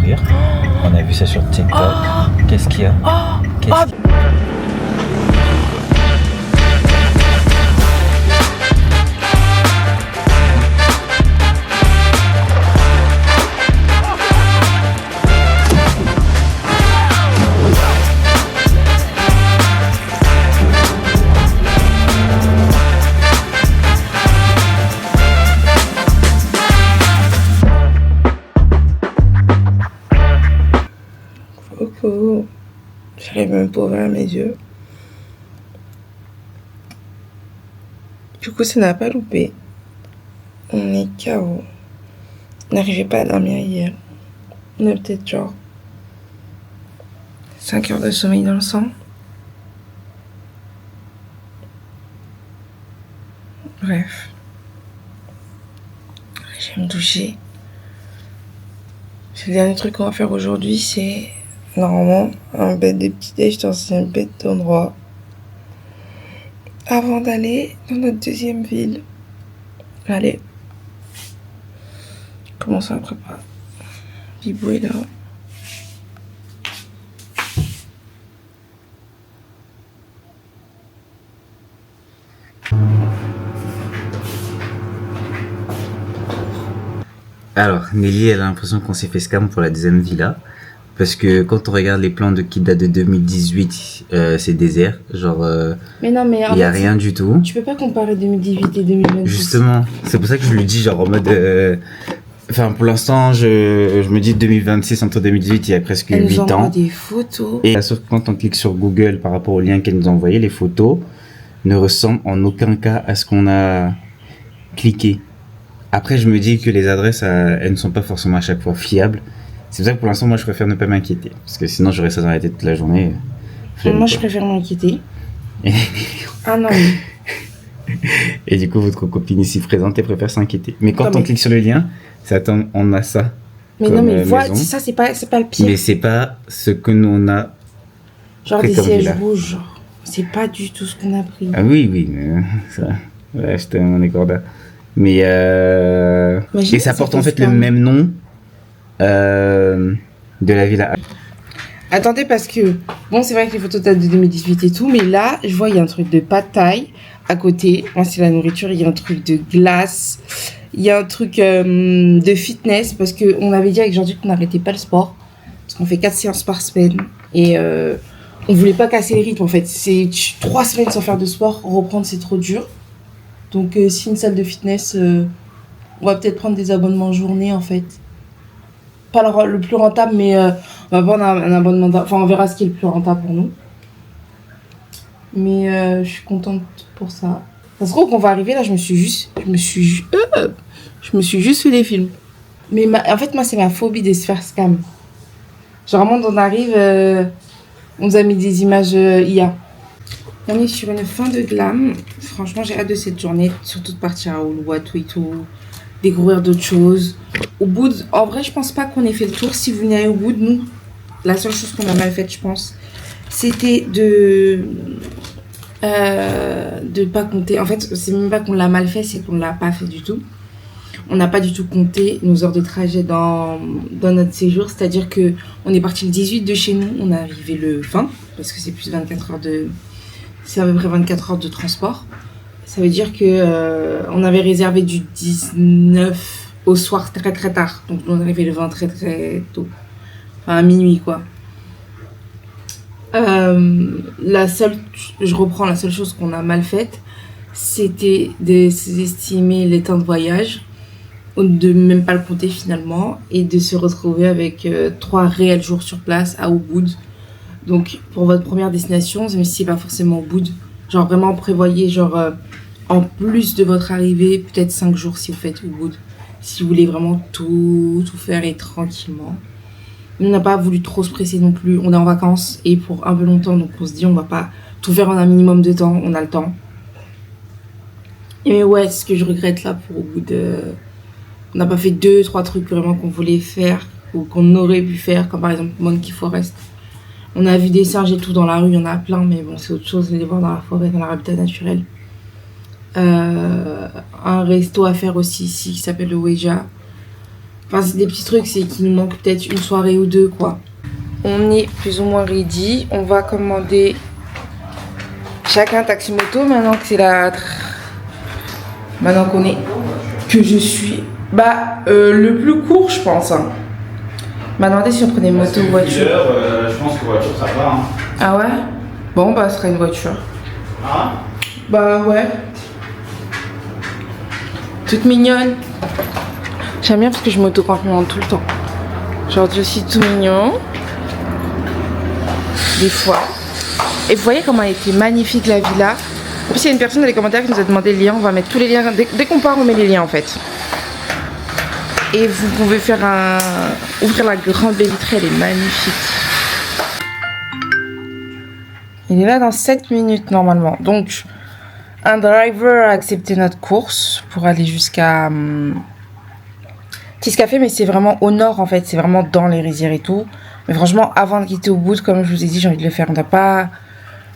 découvrir. On a vu ça sur TikTok. Qu'est-ce qu'il y a? Coucou, j'arrive même pas à ouvrir mes yeux. Du coup, ça n'a pas loupé. On est KO. On n'arrivait pas à dormir hier. On a peut-être genre 5 heures de sommeil dans le sang. Bref. Je vais me doucher. Le dernier truc qu'on va faire aujourd'hui, c'est normalement un bête de petit-déj dans un bête d'endroit avant d'aller dans notre deuxième ville. Allez, commençons à préparer. Bibou est là. Alors, Nelly, elle a l'impression qu'on s'est fait scam pour la deuxième villa. Parce que quand on regarde les plans qui datent de 2018, c'est désert. Genre, Mais non, mais il n'y a rien du tout. Tu peux pas comparer 2018 et 2026. Justement, c'est pour ça que je lui dis, genre, en mode... Enfin, pour l'instant, je me dis 2026, entre 2018, il y a presque 8 ans. Elle nous envoie des photos. Et sauf que quand on clique sur Google par rapport au lien qu'elle nous a envoyé, les photos ne ressemblent en aucun cas à ce qu'on a cliqué. Après, je me dis que les adresses, elles ne sont pas forcément à chaque fois fiables. C'est pour ça que pour l'instant, moi, je préfère ne pas m'inquiéter. Parce que sinon, j'aurais ça dans la tête toute la journée. Moi, je préfère m'inquiéter. Ah non. Et du coup, votre copine ici présente, elle préfère s'inquiéter. Mais quand on clique sur le lien, on a ça. Mais non, mais voilà, ça, c'est pas le pire. Mais c'est pas ce que nous, on a. Genre des sièges rouges, genre. C'est pas du tout ce qu'on a pris. Ah oui, mais ça. Ouais, j'étais un écorda. Mais et ça porte en fait le même nom de la villa. Attendez, parce que bon, c'est vrai que les photos datent de 2018 et tout, mais là, je vois il y a un truc de pad thai à côté. Moi, c'est la nourriture. Il y a un truc de glace. Il y a un truc de fitness, parce que on avait dit avec Jordi qu'on n'arrêtait pas le sport, parce qu'on fait 4 séances par semaine et on voulait pas casser les rythmes en fait. C'est 3 semaines sans faire de sport, reprendre c'est trop dur. Donc si une salle de fitness, on va peut-être prendre des abonnements journée en fait. Pas le plus rentable, mais on va prendre un abonnement. Enfin, on verra ce qui est le plus rentable pour nous. Mais je suis contente pour ça. Ça se trouve qu'on va arriver là, je me suis juste fait des films. Mais en fait, moi, c'est ma phobie de se faire scam. Genre, vraiment, on arrive, on nous a mis des images IA. On est sur une fin de glam. Franchement, j'ai hâte de cette journée, surtout de partir à Uluwatu et tout, découvrir d'autres choses. Au bout en vrai, je pense pas qu'on ait fait le tour. Si vous venez au bout de nous, la seule chose qu'on a mal faite, je pense, c'était de pas compter. En fait, c'est même pas qu'on l'a mal fait, c'est qu'on l'a pas fait du tout. On n'a pas du tout compté nos heures de trajet dans notre séjour. C'est-à-dire que on est parti le 18 de chez nous, on est arrivé le 20, parce que c'est plus de 24 heures c'est à peu près 24 heures de transport. Ça veut dire que on avait réservé du 19 au soir très très tard. Donc on est arrivé le 20 très très tôt. Enfin à minuit quoi. La seule chose qu'on a mal faite, c'était de sous-estimer les temps de voyage, de même pas le compter finalement, et de se retrouver avec 3 réels jours sur place à Ubud. Donc pour votre première destination, même si c'est pas forcément Ubud, genre vraiment prévoyez genre en plus de votre arrivée, peut-être 5 jours si vous faites Ubud, si vous voulez vraiment tout faire et tranquillement. On n'a pas voulu trop se presser non plus, on est en vacances et pour un peu longtemps, donc on se dit on va pas tout faire en un minimum de temps, on a le temps. Et ouais, ce que je regrette là pour Ubud, on n'a pas fait 2-3 trucs vraiment qu'on voulait faire ou qu'on aurait pu faire, comme par exemple Monkey Forest. On a vu des singes et tout dans la rue, il y en a plein, mais bon, c'est autre chose de les voir dans la forêt, dans leur habitat naturel. Un resto à faire aussi ici qui s'appelle le Weja. Enfin, c'est des petits trucs, c'est qu'il nous manque peut-être une soirée ou deux, quoi. On est plus ou moins ready. On va commander chacun taxi moto maintenant que c'est la... Maintenant qu'on est... Que je suis... le plus court, je pense. Hein. M'a demandé si on prenait moto ou voiture. Je pense que voiture, ça va. Hein. Ah ouais? Bon, ce sera une voiture. Ah? Ouais. Toute mignonne. J'aime bien parce que je m'auto-complimente tout le temps. Genre, je suis tout mignon. Des fois. Et vous voyez comment elle était magnifique la villa. En plus, il y a une personne dans les commentaires qui nous a demandé le lien. On va mettre tous les liens. Dès qu'on part, on met les liens en fait. Et vous pouvez faire ouvrir la grande baie vitrée, elle est magnifique. Il est là dans 7 minutes normalement. Donc, un driver a accepté notre course pour aller jusqu'à Petit Café, mais c'est vraiment au nord en fait. C'est vraiment dans les rizières et tout. Mais franchement, avant de quitter Ubud, comme je vous ai dit, j'ai envie de le faire. On n'a pas...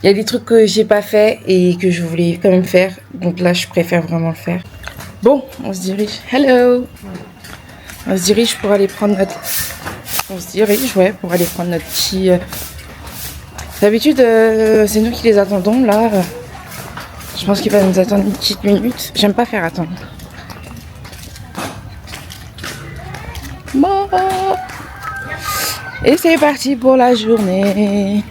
Il y a des trucs que j'ai pas fait et que je voulais quand même faire. Donc là, je préfère vraiment le faire. Bon, on se dirige. Hello! On se dirige pour aller prendre notre... pour aller prendre notre petit... D'habitude, c'est nous qui les attendons, là. Je pense qu'il va nous attendre une petite minute. J'aime pas faire attendre. Bon. Et c'est parti pour la journée.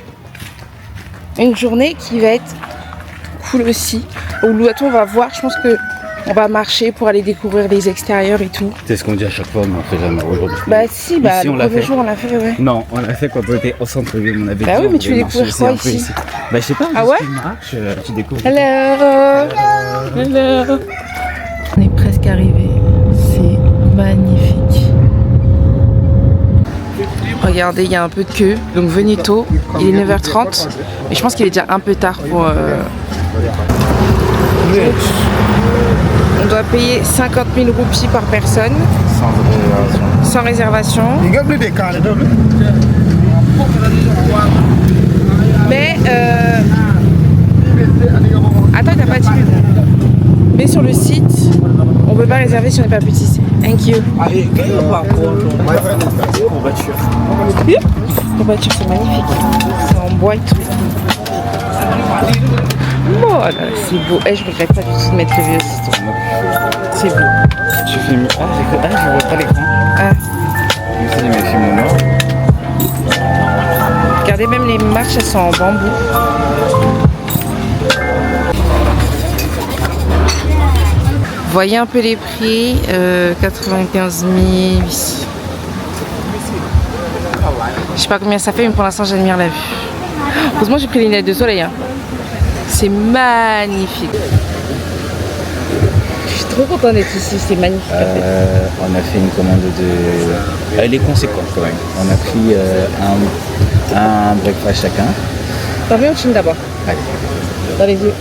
Une journée qui va être cool aussi. Au Louatou, on va voir, je pense que on va marcher pour aller découvrir les extérieurs et tout. C'est ce qu'on dit à chaque fois, mais on fait jamais aujourd'hui. Si, ici, le premier jour on l'a fait, ouais. Non, on l'a fait quand on était au centre-ville, on avait oui, mais tu découvres quoi ici? Je sais pas, ah ouais? Tu marches, tu découvres. Hello. On est presque arrivé. C'est magnifique. Regardez, il y a un peu de queue, donc venez tôt. Il est 9h30, mais je pense qu'il est déjà un peu tard pour... On doit payer 50 000 roupies par personne. Sans réservation. Mais attends, t'as pas dit. Mais sur le site, on peut pas réserver si on n'est pas plus de 6. Thank you. Courbature, c'est magnifique. C'est en bois et tout. Voilà, c'est beau. Je regrette pas du tout de mettre le vieux système. C'est beau. Tu filmes. Je vois pas l'écran. Je me filme au nord. Regardez, même les marches, elles sont en bambou. Voyez un peu les prix. 95 800. Je sais pas combien ça fait, mais pour l'instant, j'admire la vue. Heureusement, j'ai pris les lunettes de soleil. Hein. C'est magnifique. Je suis trop contente d'être ici, c'est magnifique. On a fait une commande de... Elle est conséquente quand même. On a pris un breakfast chacun. T'en veux un chine d'abord? Allez. Dans les yeux.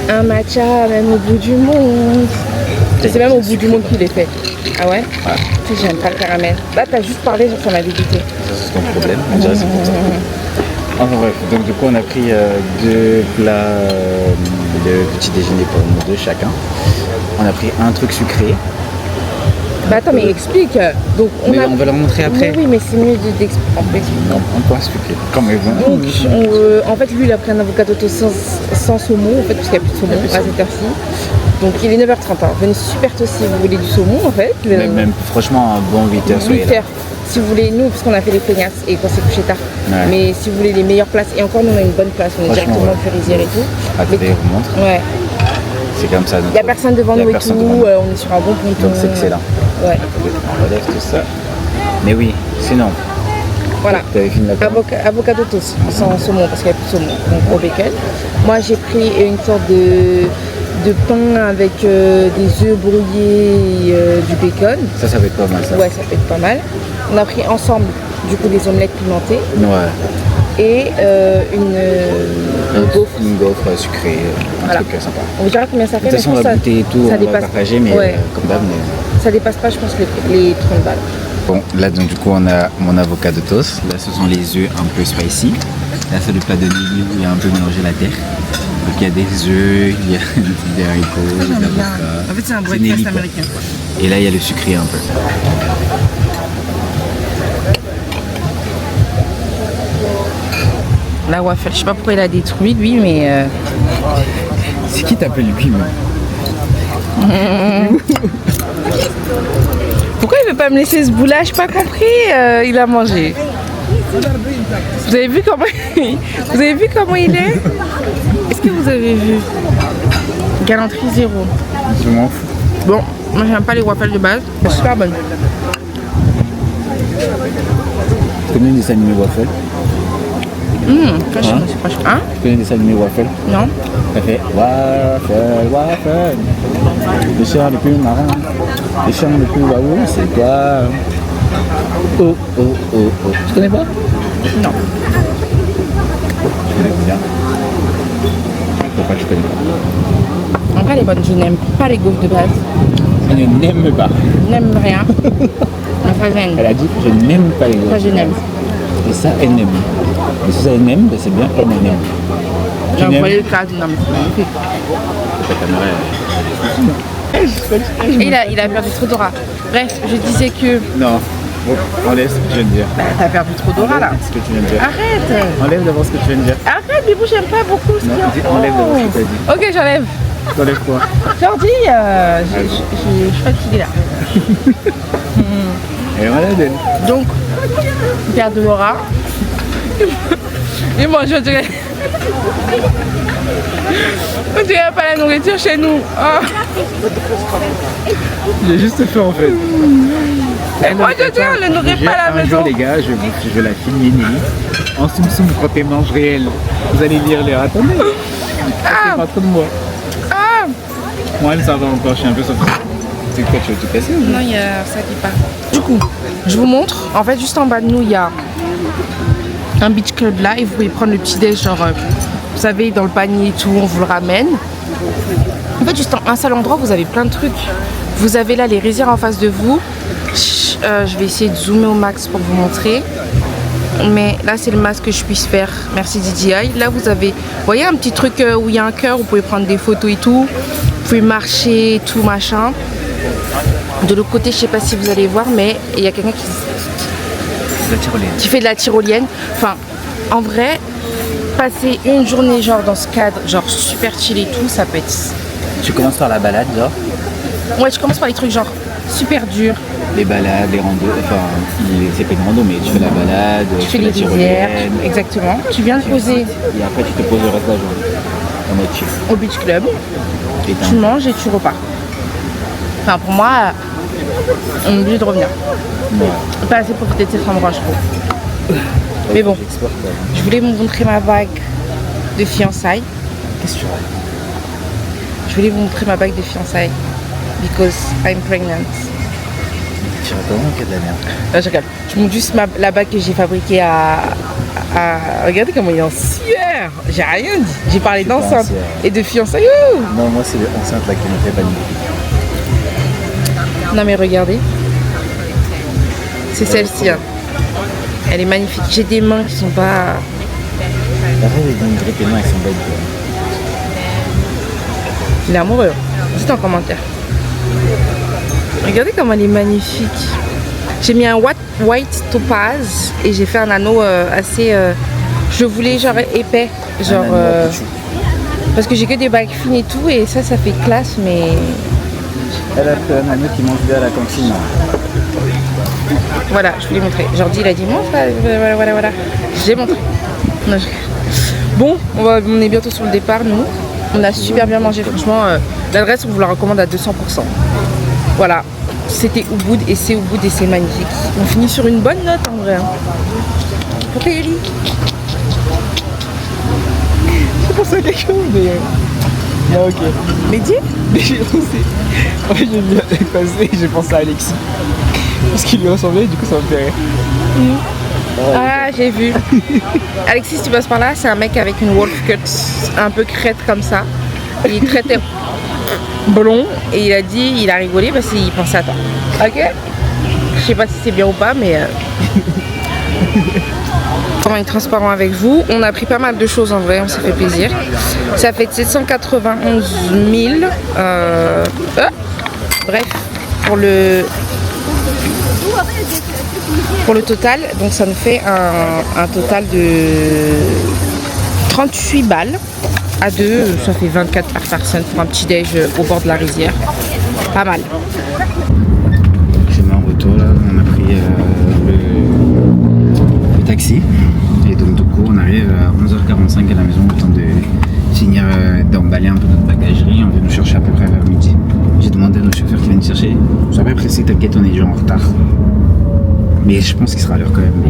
Un matcha même au bout du monde. C'est même au bout du monde qu'il est fait. Ah ouais? Ouais. J'aime pas le caramel. Là, t'as juste parlé, genre ça m'a dégoûté. C'est ton problème, on dirait c'est pour ça. Enfin bref, donc du coup on a pris 2 plats de petit déjeuner pour nous deux chacun. On a pris un truc sucré. Attends, mais explique. Donc, on va leur montrer après. Oui, mais c'est mieux d'expliquer. On peut expliquer. Quand même. Donc, en fait, lui, il a pris un avocado sans saumon, en fait, parce qu'il n'y a plus de saumon à cette heure-ci. Donc, il est 9h30. Hein. Venez super tôt si vous voulez du saumon, en fait. Même franchement, un bon 8h. 8h. Si vous voulez, nous, parce qu'on a fait les feignasses et qu'on s'est couché tard. Ouais. Mais si vous voulez les meilleures places, et encore, nous, on a une bonne place. On est directement au rizière et tout. Attendez, on vous montre. Ouais. C'est comme ça. Il n'y a personne devant nous et tout. On est sur un bon ponton. Donc, c'est excellent. Ouais. On relève tout ça. Mais oui, sinon. Voilà. Avocado toast sans saumon parce qu'il n'y a plus de saumon. Donc au bacon. Moi j'ai pris une sorte de pain avec des œufs brouillés et du bacon. Ça va être pas mal ça. Ouais, ça peut être pas mal. On a pris ensemble du coup des omelettes pimentées. Ouais. Et une gaufre sucrée, un truc sympa. On verra combien ça fait. De toute façon, on va goûter et tout, on va partager, mais comme d'hab. Ça dépasse pas, je pense, les 30 balles. Bon, là, donc, du coup, on a mon avocado toast. Là, ce sont les œufs un peu spicy. Là, c'est le plat de Lily où il y a un peu mélangé la terre. Donc il y a des œufs, il y a des haricots, des avocats. En fait, c'est un C'est Nelly, breakfast quoi. américain. Et là, il y a le sucré un peu. La waffle, je sais pas pourquoi il a détruit lui, mais C'est qui t'appelle lui, même? pourquoi il veut pas me laisser ce bout-là? J'ai pas compris. Il a mangé. Vous avez vu comment vous avez vu comment il est? Est-ce que vous avez vu? Galanterie zéro. Je m'en fous. Bon, moi j'aime pas les waffles de base, mais c'est super bonne. Tu connais des animés waffle? Ça, je sais pas. Hein? Tu connais des animés waffle? Non? Ça fait waffle, waffle. Le chien le plus marrant, le chien le plus waouh, c'est quoi? Oh, oh, oh, oh. Tu connais pas? Non. Je connais bien. Pourquoi tu connais pas? En vrai, elle est bonne. Je n'aime pas les gaufres de base. Je n'aime pas. Je n'aime rien. Mais ça, j'aime. Elle a dit je n'aime pas les Ça, gosses. je n'aime. Et ça, elle aime. Et si ça, elle aime, ben c'est bien comme elle aime. Tu J'ai n'aimes envoyé le cadre. Non, mais c'est magnifique. ta caméra. Et il a perdu trop d'aura. Bref, je disais que. Non. Bon, enlève ce que tu viens de dire. T'as perdu trop d'aura là. Ce que tu viens de dire. Arrête. Enlève d'abord ce que tu viens de dire. Arrête, mais bon, j'aime pas beaucoup ce qu'il y a. Dis, enlève d'abord ce que tu as dit. Ok, j'enlève. T'enlèves quoi? Jordi, je suis fatiguée là. Elle est malade, elle. Donc, perte de l'aura. Et moi, je dirais. On dirait pas la nourriture chez nous. Oh. J'ai juste fait en fait. Et moi, je dirais, on ne nourrit pas à la Un jour, maison. les gars, je vais la filmer, Nelly. En soum soum, quand t'es mange réel, vous allez lire les attendez. Ah. C'est pas trop de moi. Ah. Moi, elle, ça va encore, je suis un peu sorti. C'est quoi, tu veux tout casser ou Non, il y a ça qui part. Du coup, je vous montre. En fait, juste en bas de nous, il y a un beach club là et vous pouvez prendre le petit déj, genre, vous savez, dans le panier et tout, on vous le ramène. En fait, juste en un seul endroit, vous avez plein de trucs. Vous avez là les rizières en face de vous. Je vais essayer de zoomer au max pour vous montrer. Mais là, c'est le max que je puisse faire. Merci DJI. Là, vous avez, vous voyez, un petit truc où il y a un cœur. Vous pouvez prendre des photos et tout. Vous pouvez marcher et tout, machin. De l'autre côté, je sais pas si vous allez voir, mais il y a quelqu'un qui fait de la tyrolienne. Enfin, en vrai, passer une journée genre dans ce cadre, genre super chill et tout, ça peut être... Tu commences par la balade, genre? Ouais, je commence par les trucs genre super durs. Les balades, les randos, enfin, c'est pas une rando, mais tu fais la balade, Tu fais la les rizières, tyrolienne, exactement. Tu viens de poser et après tu te poses le reste de la journée. En mode chill. au beach club, Et tu manges et tu repars. Enfin, pour moi, on est obligé de revenir. Pas assez profiter de cet endroit, je trouve. Mais bon, J'exporte, quoi. je voulais vous montrer ma bague de fiançailles. Qu'est-ce que tu racontes? Je voulais vous montrer ma bague de fiançailles. Because I'm pregnant. Tu racontes vraiment qu'il y a de la merde. Non, je rigole. Je vous montre juste la bague que j'ai fabriquée Regardez comment il est en sueur. J'ai rien dit. J'ai parlé C'est pas d'enceinte en sueur. et de fiançailles. Ouh. Non, moi c'est l'enceinte là qui me fait paniquer. Non mais regardez. C'est celle-ci. Hein. Elle est magnifique. J'ai des mains qui sont pas... Arrête de me gripper les mains avec son bête. Il est amoureux. Dites en commentaire. Regardez comment elle est magnifique. J'ai mis un white topaz et j'ai fait un anneau assez... je voulais genre épais. Genre... parce que j'ai que des bagues fines et tout et ça fait classe mais... Elle a fait un anneau qui mange bien à la cantine. Voilà, je vous l'ai montré. Jordi il a dit montre, voilà. J'ai montré. Non, bon, on est bientôt sur le départ nous. On a super bien mangé, franchement. L'adresse, on vous la recommande à 200%. Voilà, c'était Ubud et c'est Ubud et c'est magnifique. On finit sur une bonne note en vrai. Hein. Pour Yoli. J'ai pensé à quelque chose, mais. Non, ok. Mais dis. Mais j'ai pensé. En fait, j'ai vu passer, j'ai pensé à Alexis. Parce qu'il lui ressemblait, du coup, ça me fait rire. Ah, j'ai vu. Alexis, si tu passes par là, c'est un mec avec une wolf cut, un peu crête comme ça. Il est très blond et il a dit, il a rigolé parce qu'il pensait à toi. Ok? Je sais pas si c'est bien ou pas, mais Pour être transparent avec vous, on a pris pas mal de choses en vrai, on s'est fait plaisir. Ça fait 791 000. Bref, pour le total, donc ça nous fait un total de 38 balles. À deux, ça fait 24 par personne pour un petit déj au bord de la rizière. Pas mal. Je mets en retour là, on a pris le taxi. Et donc du coup on arrive à 11h45 à la maison, le temps de finir d'emballer un peu notre bagagerie. On vient nous chercher à peu près vers midi. J'ai demandé à nos chauffeurs qui viennent chercher. Je suis pas pressé, t'inquiète, on est déjà en retard. Mais je pense qu'il sera à l'heure quand même.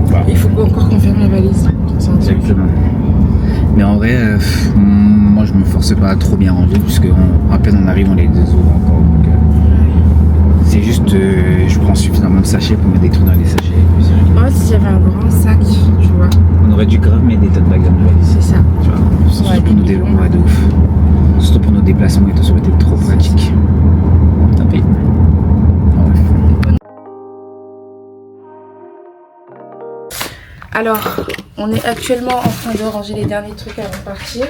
Voilà. Il faut encore qu'on ferme la valise. Exactement. Mais en vrai, moi je me force pas à trop bien ranger puisque à peine on arrive, on les désouvre encore. Donc, c'est juste, je prends suffisamment de sachets pour mettre des trucs dans les sachets. Oh, si j'avais un grand sac, tu vois. On aurait dû grave mettre des tote bags dans la valise. C'est ça. Tu vois, surtout pour nos déplacements, de ouf. Surtout pour nos déplacements et tout, ça aurait été trop pratique. Tant pis. Alors, on est actuellement en train de ranger les derniers trucs avant de partir.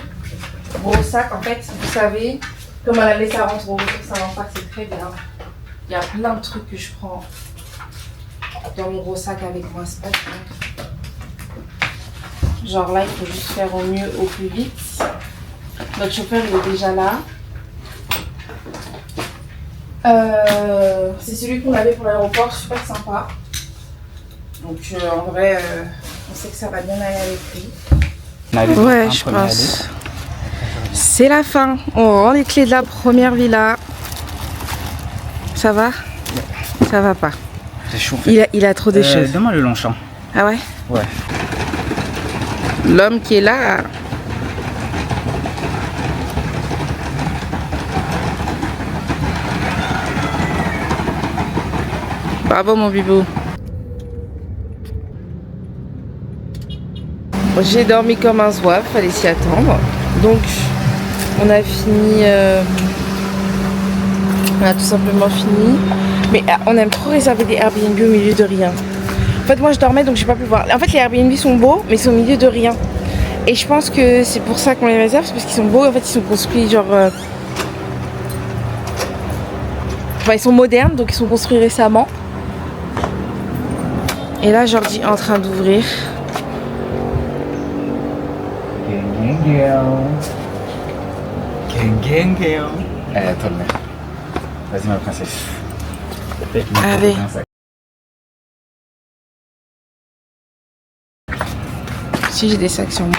Gros sac, en fait, vous savez, comme à la laisse à rentrer au retour, ça va pas, c'est très bien. Il y a plein de trucs que je prends dans mon gros sac avec moi, c'est pas bien. Genre là, il faut juste faire au mieux, au plus vite. Notre chauffeur, il est déjà là. C'est celui qu'on avait pour l'aéroport, super sympa. Donc en vrai, on sait que ça va bien aller avec lui. Ouais, je pense. C'est la fin. On rend les clés de la première villa. Ça va? Ça va pas. C'est chaud. Il a trop de choses. Donne-moi le Longchamp. Ah ouais? Ouais. L'homme qui est là. Bravo mon bibou. J'ai dormi comme un zouave, fallait s'y attendre. Donc on a fini, on a tout simplement fini. Mais on aime trop réserver des Airbnb au milieu de rien. En fait moi je dormais donc j'ai pas pu voir. En fait les Airbnb sont beaux mais ils sont au milieu de rien. Et je pense que c'est pour ça qu'on les réserve, c'est parce qu'ils sont beaux. En fait ils sont construits genre... Enfin ils sont modernes donc ils sont construits récemment. Et là Jordi est en train d'ouvrir. Elle a toi le mec. Vas-y ma princesse. Allez. Si j'ai des sacs sur moi.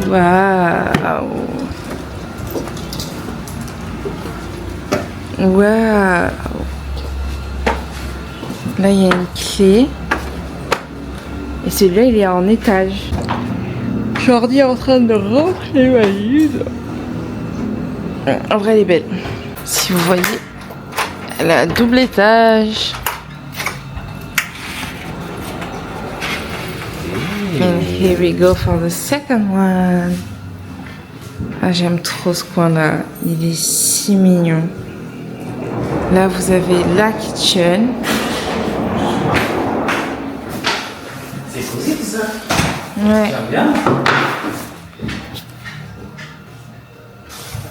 Waouh. Waouh. Là il y a une clé. Et celui-là il est en étage. Jordi est en train de rentrer ma valise. En vrai elle est belle. Si vous voyez, elle a un double étage. And here we go for the second one. Ah, j'aime trop ce coin-là. Il est si mignon. Là, vous avez la kitchen. C'est cosy tout ça. Ouais. J'aime bien.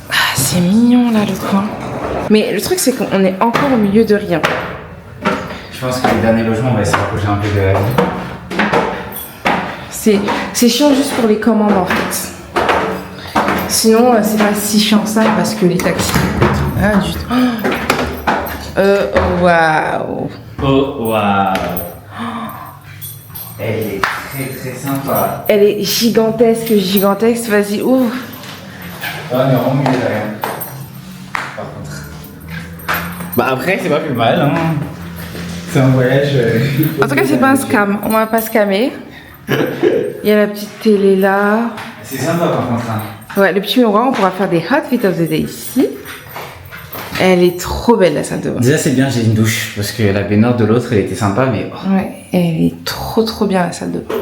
Ah, c'est mignon là le coin. Mais le truc, c'est qu'on est encore au milieu de rien. Je pense que les derniers logements, on va essayer de rapprocher un peu de la vie. C'est chiant juste pour les commandes en fait. Sinon, c'est pas si chiant ça parce que les taxis. Ah, du tout. Waouh. Oh, waouh. Elle est très très sympa. Elle est gigantesque, gigantesque. Vas-y, ouvre. Ah, mais vraiment, il est rien. Par contre. Bah, après, c'est pas plus mal, hein. C'est un voyage. En tout cas, c'est pas un scam. On va pas scammer. Il y a la petite télé là. C'est sympa par contre. Hein. Ouais, le petit miroir, on pourra faire des hot fit of the day ici. Elle est trop belle la salle de bain. Déjà c'est bien, j'ai une douche parce que la baignoire de l'autre elle était sympa mais... Oh. Ouais, elle est trop bien la salle de bain.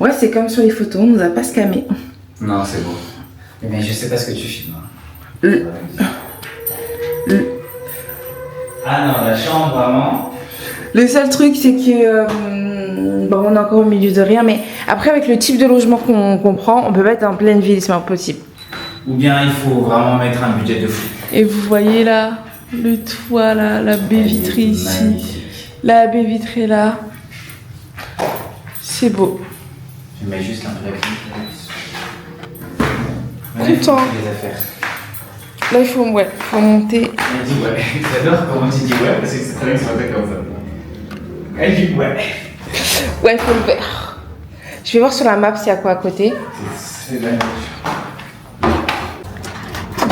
Ouais, c'est comme sur les photos, on nous a pas scamé. Non, c'est beau. Mais je sais pas ce que tu filmes. Hein. Ah non, la chambre vraiment... Le seul truc, c'est que bon, on est encore au milieu de rien, mais après, avec le type de logement qu'on prend, on peut pas être en pleine ville, c'est impossible. Ou bien il faut vraiment mettre un budget de fou. Et vous voyez là, le toit là, la baie vitrée ici, Magnifique. la baie vitrée là. C'est beau. Je mets juste un vrai Content. Les affaires. Là, il faut monter. Elle dit ouais. J'adore comment tu dis ouais parce que c'est très bien que ça soit comme ça. Elle dit ouais. Ouais, il faut le faire. Je vais voir sur la map s'il y a quoi à côté. C'est dingue.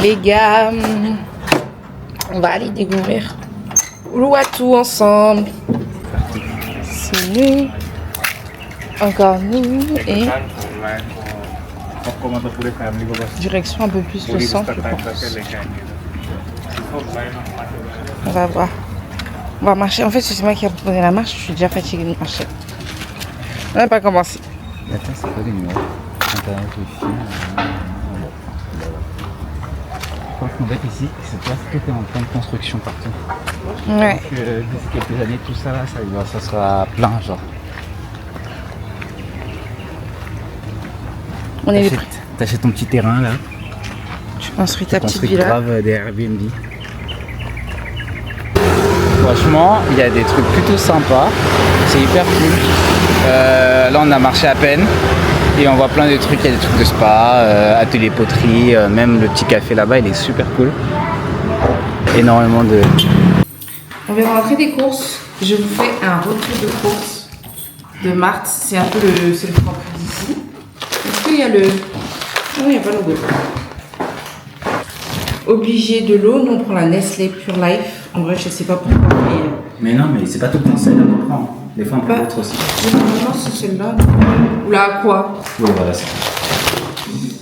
Les gars, on va aller découvrir Uluwatu ensemble. C'est nous, encore nous et direction un peu plus le centre, je pense. On va voir. On va marcher. En fait, c'est moi qui ai proposé la marche. Je suis déjà fatiguée de marcher. On n'a pas commencé. Attends, c'est quoi les numéros? Internet, le film. Je pense qu'en fait ici, c'est parce que tu es en pleine construction partout. Ouais. Donc, d'ici quelques années, tout ça là, ça sera plein genre. On est T'achètes ton petit terrain là. Tu construis ta petite construis villa. grave des Airbnb. Franchement, il y a des trucs plutôt sympas. C'est hyper cool. Là, on a marché à peine. Et on voit plein de trucs, il y a des trucs de spa, atelier poterie, même le petit café là-bas, il est super cool. Énormément de... On va rentrer des courses. Je vous fais un retour de courses de Marthe. C'est un peu c'est le campus d'ici. Est-ce qu'il y a le... Non, il n'y a pas le logo. Obligé de l'eau, nous on prend la Nestlé Pure Life. En vrai, je sais pas pourquoi, Mais non, mais c'est pas tout le temps celle-là qu'on prend. Des fois on prend Bah, d'autres aussi. Normalement, c'est celle-là. Ou la Aqua. Oui, voilà, c'est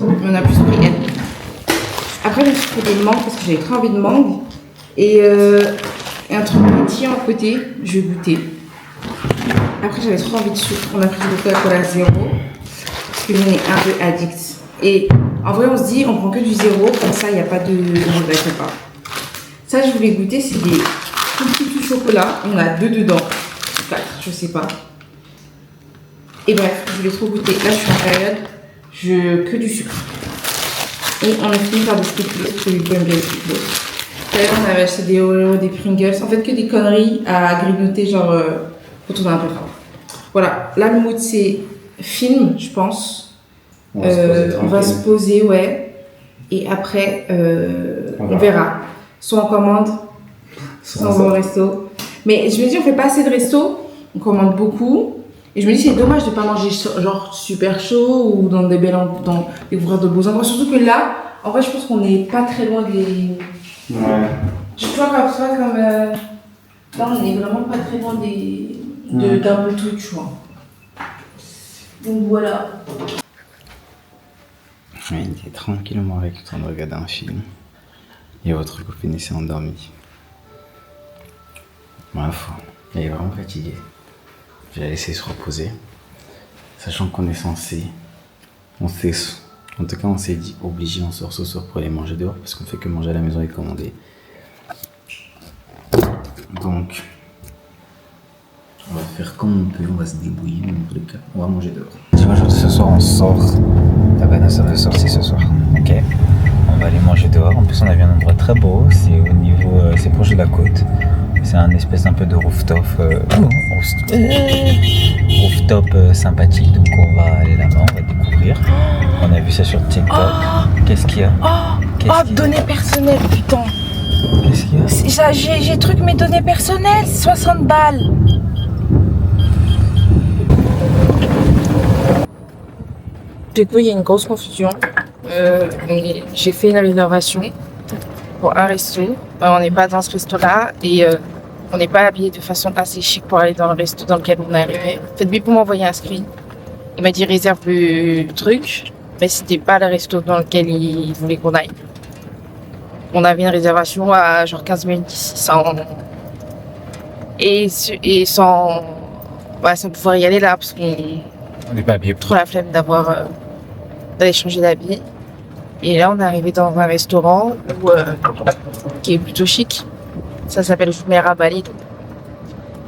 On a plus pris elle. Après, je me suis pris des mangues parce que j'avais très envie de mangue. Et un truc pétillant à côté, je vais goûter. Après, j'avais trop envie de sucre. On a pris du Coca-Cola zéro. Parce que l'on est un peu addict. Et en vrai, on se dit, on prend que du zéro. Comme ça, il n'y a pas de. On ne regrette pas. Ça, je voulais goûter. C'est des tout petits chocolat. On a 2 dedans. 4, je sais pas. Et bref, je voulais trop goûter. Là, je suis en période, que du sucre. Et on a fini par des Skittles, parce que j'aime bien les Skittles. D'ailleurs, on avait acheté des Oreos, des Pringles. En fait, que des conneries à grignoter, genre, quand on a un peu faim. Voilà, là, le mood, c'est film, je pense. On va se poser, ouais. Et après, on verra. Soit on commande, soit on va au resto. Mais je me dis, on fait pas assez de resto, on commande beaucoup. Et je me dis, c'est dommage de pas manger genre super chaud ou dans découvrir de beaux endroits. Surtout que là, en vrai, je pense qu'on n'est pas très loin des. Ouais. Je vois comme ça, comme. Là, on est vraiment pas très loin d'un peu tout, tu vois. Donc voilà. Il était tranquillement avec en train de regarder un film. Et votre copine s'est endormie. Bref, elle est vraiment fatiguée. J'ai laissé se reposer. Sachant qu'on est censé. En tout cas, on s'est dit obligé, on sort ce soir pour aller manger dehors. Parce qu'on fait que manger à la maison et commander. Donc, on va faire comme on peut, on va se débrouiller. Mais dans tous les cas, on va manger dehors. Tu vois, genre, ce soir, on sort. Ta banane sera sortie ce soir. Ok. On va aller manger dehors. En plus, on a vu un endroit très beau. C'est au niveau, c'est proche de la côte. C'est un espèce un peu de rooftop, rooftop sympathique. Donc, on va aller là-bas, on va découvrir. On a vu ça sur TikTok. Qu'est-ce qu'il y a? Données personnelles, putain. Qu'est-ce qu'il y a? J'ai truc mes données personnelles, 60 balles. Du coup, il y a une grosse confusion. J'ai fait une réservation pour un resto. On n'est pas dans ce resto-là et on n'est pas habillé de façon assez chic pour aller dans le resto dans lequel on est arrivé. Faites-lui pour m'envoyer un screen. Il m'a dit réserve le truc, mais c'était pas le resto dans lequel il voulait qu'on aille. On avait une réservation à genre 15 minutes d'ici, sans pouvoir y aller là parce qu'on n'est pas habillé. Trop la flemme d'aller changer d'habit. Et là, on est arrivé dans un restaurant qui est plutôt chic. Ça s'appelle Jumeirah Bali.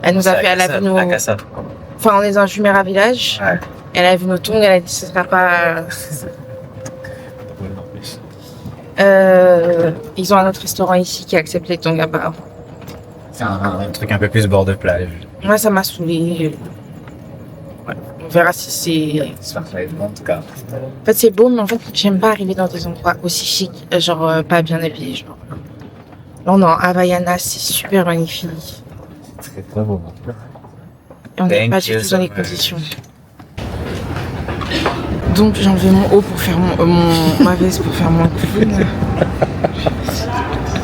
Elle nous a fait, elle a vu nos... Enfin, on est dans un Jumeirah village. Ouais. Elle a vu nos tongs, elle a dit ce sera pas... Ils ont un autre restaurant ici qui accepte les tongs apparemment. C'est un truc un peu plus bord de plage. Moi, ça m'a saoulé. Ouais. On verra si c'est... J'espère que ça va être bon en tout cas. En fait, c'est beau, mais en fait, j'aime pas arriver dans des endroits aussi chics, genre pas bien habillés. Genre. Là, on est en Havaiana, c'est super magnifique. C'est très beau. Et on n'est pas du tout dans les conditions. Donc, j'ai enlevé mon haut pour faire ma veste pour faire mon clown.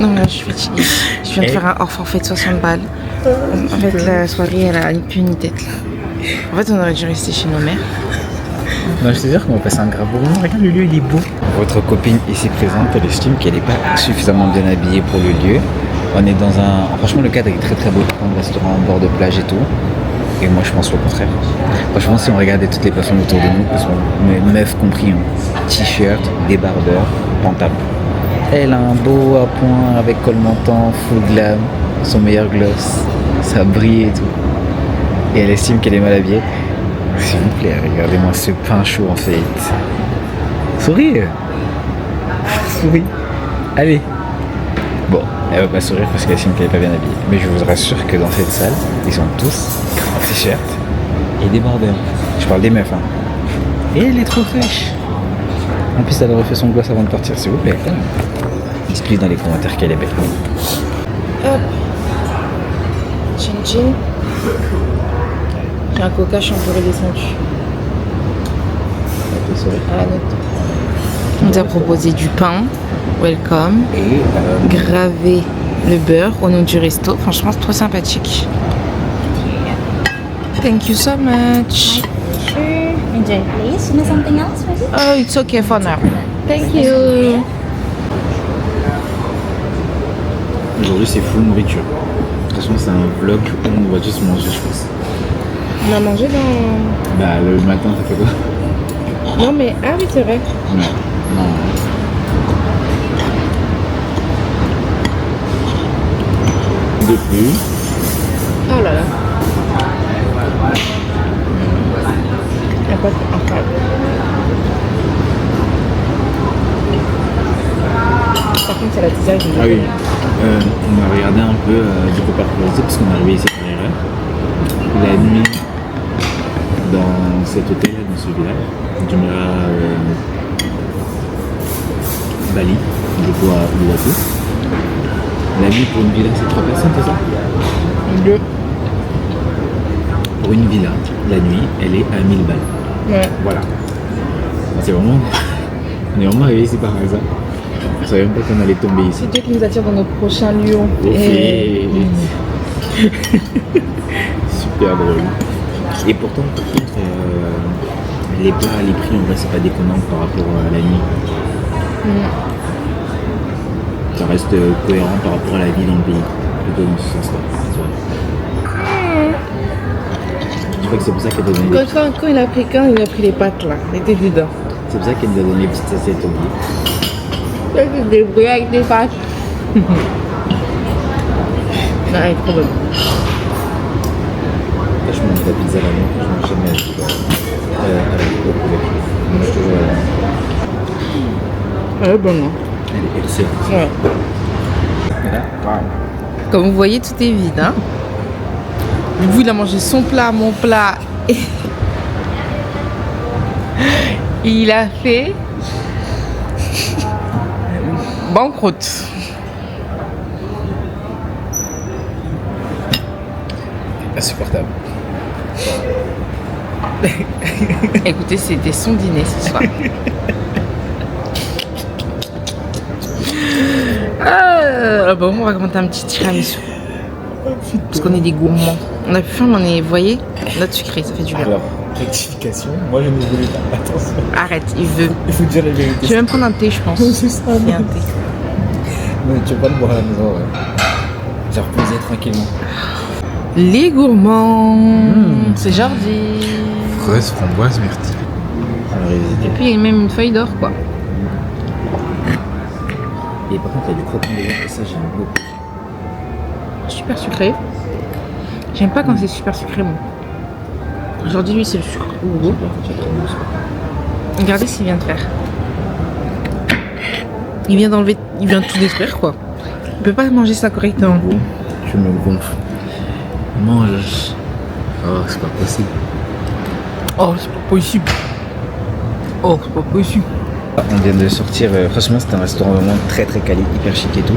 Non, là, je viens de faire un hors forfait de 60 balles. En fait, la soirée, elle a ni queue ni tête. Là. En fait, on aurait dû rester chez nos mères. Non, je te dire qu'on va passer un grave beau moment. Regarde, le lieu, il est beau. Votre copine ici présente, elle estime qu'elle n'est pas suffisamment bien habillée pour le lieu. On est dans un... Franchement, le cadre est très très beau. Un restaurant en bord de plage et tout. Et moi, je pense au contraire. Franchement, si on regardait toutes les personnes autour de nous, mes meufs compris, hein, t-shirt, débardeur, pantalon. Elle a un beau à point avec col montant, full glam, son meilleur gloss, ça brille et tout. Et elle estime qu'elle est mal habillée. S'il vous plaît, regardez-moi ce pain chaud en fait. Souris. Souris. Allez. Bon, elle va pas sourire parce qu'elle estime qu'elle est pas bien habillée. Mais je vous rassure que dans cette salle, ils sont tous en t-shirt et débardeurs. Je parle des meufs, hein. Et elle est trop fraîche. En plus, elle a refait son gloss avant de partir, s'il vous plaît. Dites-lui dans les commentaires qu'elle est belle. Hop. Chin chin. J'ai un coca, je suis un peu redescendu. À la note. On nous a proposé du pain. Welcome. Et Gravé le beurre au nom du resto. Franchement, c'est trop sympathique. Thank you so much. Sure. Enjoy, please. You need something else, maybe? Oh, it's okay for now. Thank you. aujourd'hui, c'est full nourriture. De toute façon, c'est un vlog où on va juste manger, je pense. On a mangé dans... Bah, le matin, t'as fait quoi? Non, mais... Ah oui, c'est vrai. Non. Non. Depuis. Oh là là. Il n'y a pas de... Enfin... Par contre, c'est la tisane qui me Ah oui. On a regardé un peu du coup par curiosité parce qu'on est arrivé ici par erreur. La nuit dans cet hôtel, dans ce village, Jumeirah Bali, du coup à Uluwatu. La nuit pour une villa, c'est 3 personnes, c'est ça? 2. Pour une villa, la nuit, elle est à 1000 balles. Ouais. Voilà. C'est vraiment... On est vraiment arrivé ici par hasard. On savait même pas qu'on allait tomber ici. C'est Dieu qui nous attire dans notre prochain lieu. Et... Super drôle. Et pourtant, par contre, les plats, les prix, en vrai, c'est pas déconnant par rapport à la nuit. Ça reste cohérent par rapport à la vie dans le pays. Plutôt dans ce sens-là. Je crois que c'est pour ça qu'elle a donné des... Quand il a pris les pâtes là, il était dedans. C'est pour ça qu'elle nous a donné les petites assiettes au guide. Il s'est débrouillé avec des pâtes. Non, elle est trop bonne. Franchement, la pizza là, je mange jamais avec le poulet. Je mange toujours Elle est bonne, hein. Elle est excellente. Ouais. Et là, waouh. Comme vous voyez, tout est vide, hein. Du coup, il a mangé son plat, mon plat. Et il a fait banqueroute. Insupportable. Écoutez, c'était son dîner ce soir. Bon, on va commenter un petit tiramisu. Parce qu'on est des gourmands. On a plus faim, mais on est, vous voyez, notre sucré, ça fait du bien. Alors, rectification, moi je ne voulais pas. Attention. Arrête, il veut. Il faut dire la vérité. Je vais même prendre un thé, je pense. C'est ça, Il y a un thé. Mais tu vas pas le boire à la maison, ouais. Genre reposer tranquillement. Les gourmands. C'est Jordi. Fraise, framboise, myrtille. Et puis il y a même une feuille d'or, quoi. Et par contre, il y a du croquant dedans, et ça j'aime beaucoup. Super sucré. J'aime pas quand c'est super sucré, moi. Aujourd'hui, lui, c'est le sucre au goût. Regardez ce qu'il vient de faire. Il vient de tout détruire, quoi. Il peut pas manger ça correctement. Je me gonfle. Mange. Oh, c'est pas possible. Oh, c'est pas possible. Oh, c'est pas possible. On vient de sortir, franchement c'était un restaurant vraiment très très quali, hyper chic et tout.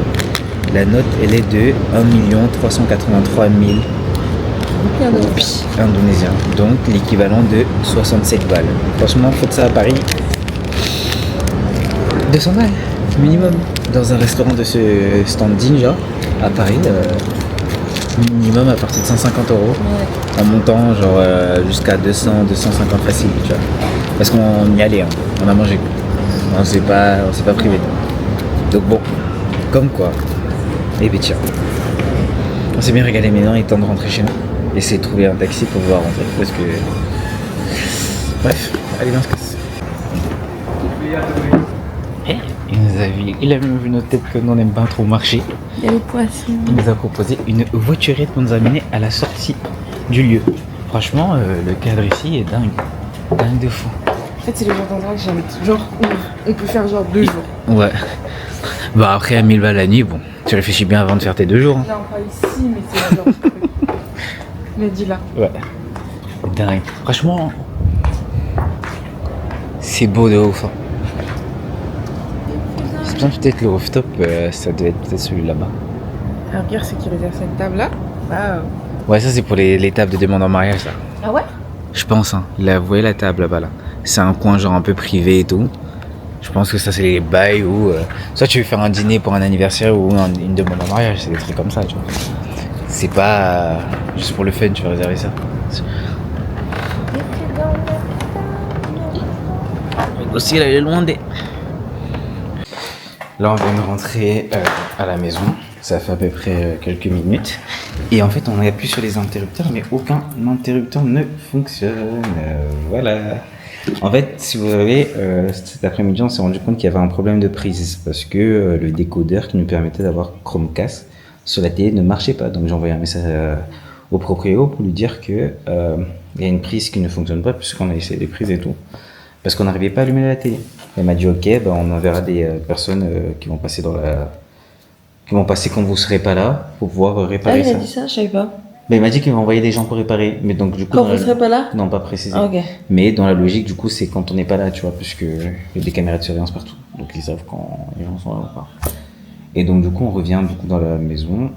La note elle est de 1 383 000 roupies indonésiens, donc l'équivalent de 67 balles. Franchement, faites ça à Paris, 200 balles minimum. Dans un restaurant de ce standing genre, à Paris, minimum à partir de 150 €, en montant genre jusqu'à 200, 250 facile, tu vois. Parce qu'on y allait, hein. On a mangé. On s'est pas privé. Donc bon, comme quoi. Et bien tiens, on s'est bien régalé, maintenant il est temps de rentrer chez nous. Essayer de trouver un taxi pour pouvoir rentrer parce que... Bref, allez, on se casse. Il a même vu notre tête que nous on n'aime pas trop marcher. Il y a les poissons. Il nous a proposé une voiturette pour nous amener à la sortie du lieu. Franchement, le cadre ici est dingue. Dingue de fou. En fait, c'est le genre d'endroit que j'aime. Genre, on peut faire genre 2 jours. Ouais. Bah après, à 1000 balles la nuit, bon, tu réfléchis bien avant de faire tes 2 jours. Hein. Non, pas ici, mais c'est genre. Mais dis là. Ouais. Dingue. Franchement, c'est beau de ouf. Hein. C'est bien peut-être le rooftop, ça devait être peut-être celui là-bas. Alors, pire, c'est qu'il réserve cette table là. Ouais, ça c'est pour les tables de demande en mariage, ça. Ah ouais? Je pense, hein. Là, vous voyez la table là-bas, là. C'est un coin genre un peu privé et tout. Je pense que ça c'est les bails où soit tu veux faire un dîner pour un anniversaire ou une demande en mariage, c'est des trucs comme ça, tu vois. C'est pas juste pour le fun, tu vas réserver ça. Aussi, là, il est loin des... Là, on vient de rentrer à la maison. Ça fait à peu près quelques minutes. Et en fait, on appuie sur les interrupteurs, mais aucun interrupteur ne fonctionne. Voilà. En fait, si vous avez, cet après-midi, on s'est rendu compte qu'il y avait un problème de prise parce que le décodeur qui nous permettait d'avoir Chromecast sur la télé ne marchait pas. Donc j'ai envoyé un message au proprio pour lui dire que il y a une prise qui ne fonctionne pas puisqu'on a essayé les prises et tout, parce qu'on n'arrivait pas à allumer la télé. Elle m'a dit ok, bah, on enverra des personnes qui vont passer quand vous serez pas là pour pouvoir réparer ça. Il a dit ça, je savais pas. Mais il m'a dit qu'il va envoyer des gens pour réparer, mais donc du coup... Quand vous serez pas là? Non, pas précisé. Ah, ok. Mais dans la logique, du coup, c'est quand on n'est pas là, tu vois, puisque il y a des caméras de surveillance partout, donc ils savent quand les gens sont là ou pas. Et donc du coup, on revient du coup dans la maison,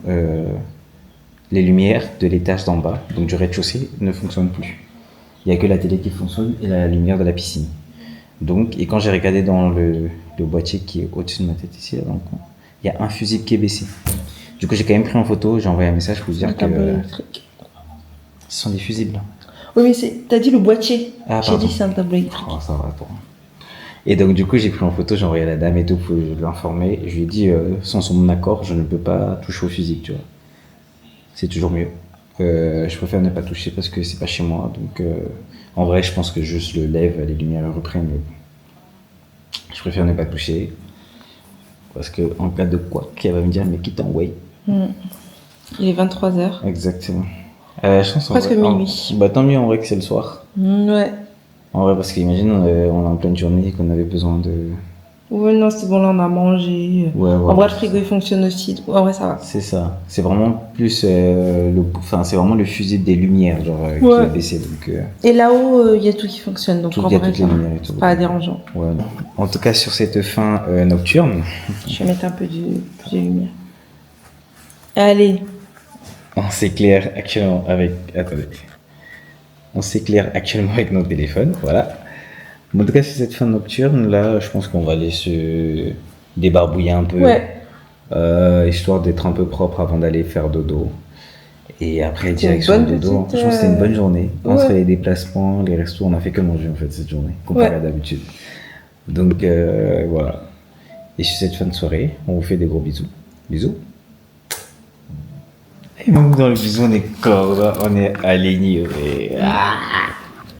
les lumières de l'étage d'en bas, donc du rez-de-chaussée, ne fonctionnent plus. Il n'y a que la télé qui fonctionne et la lumière de la piscine. Donc, et quand j'ai regardé dans le boîtier qui est au-dessus de ma tête ici, là, dans le coin, il y a un fusible qui est baissé. Du coup, j'ai quand même pris en photo, j'ai envoyé un message pour vous dire que ce sont des fusibles. Oui, mais t'as dit le boîtier. Ah, j'ai dit c'est un tableau électrique. Oh, ça va pour moi. Et donc, du coup, j'ai pris en photo, j'ai envoyé à la dame et tout pour l'informer. Je lui ai dit, sans son accord, je ne peux pas toucher au fusible, tu vois. C'est toujours mieux. Je préfère ne pas toucher parce que c'est pas chez moi. Donc, en vrai, je pense que juste le lève, les lumières reprennent. Je préfère ne pas toucher. Parce que en cas de quoi, elle va me dire, mais quitte en way. Il est 23h. Exactement. Je pense presque minuit. Bah, tant mieux en vrai que c'est le soir. Ouais. En vrai, parce qu'imagine, on est en pleine journée et qu'on avait besoin de... Ouais, non, c'est bon, là, on a mangé. Ouais, ouais. En vrai, le frigo, il fonctionne aussi. En vrai, ça va. C'est ça. C'est vraiment plus... c'est vraiment le fusible des lumières, genre, qui a baissé. Donc, et là-haut, il y a tout qui fonctionne. Donc, en il y a vrai, toutes les lumières et tout. c'est pas dérangeant. Ouais, non. En tout cas, sur cette fin nocturne... Je vais mettre un peu de lumière. Allez. On s'éclaire actuellement avec... Attendez. On s'éclaire actuellement avec nos téléphones, voilà. En tout cas, sur cette fin nocturne, là, je pense qu'on va aller se débarbouiller un peu. Ouais. Histoire d'être un peu propre avant d'aller faire dodo. Et après, direction une le dodo. petite, Je pense que c'était une bonne journée. Ouais. Entre les déplacements, les restos, on a fait que manger en fait cette journée, comparé à d'habitude. Donc voilà. Et sur cette fin de soirée, on vous fait des gros bisous. Bisous. Et même dans le bisou, on est alignés.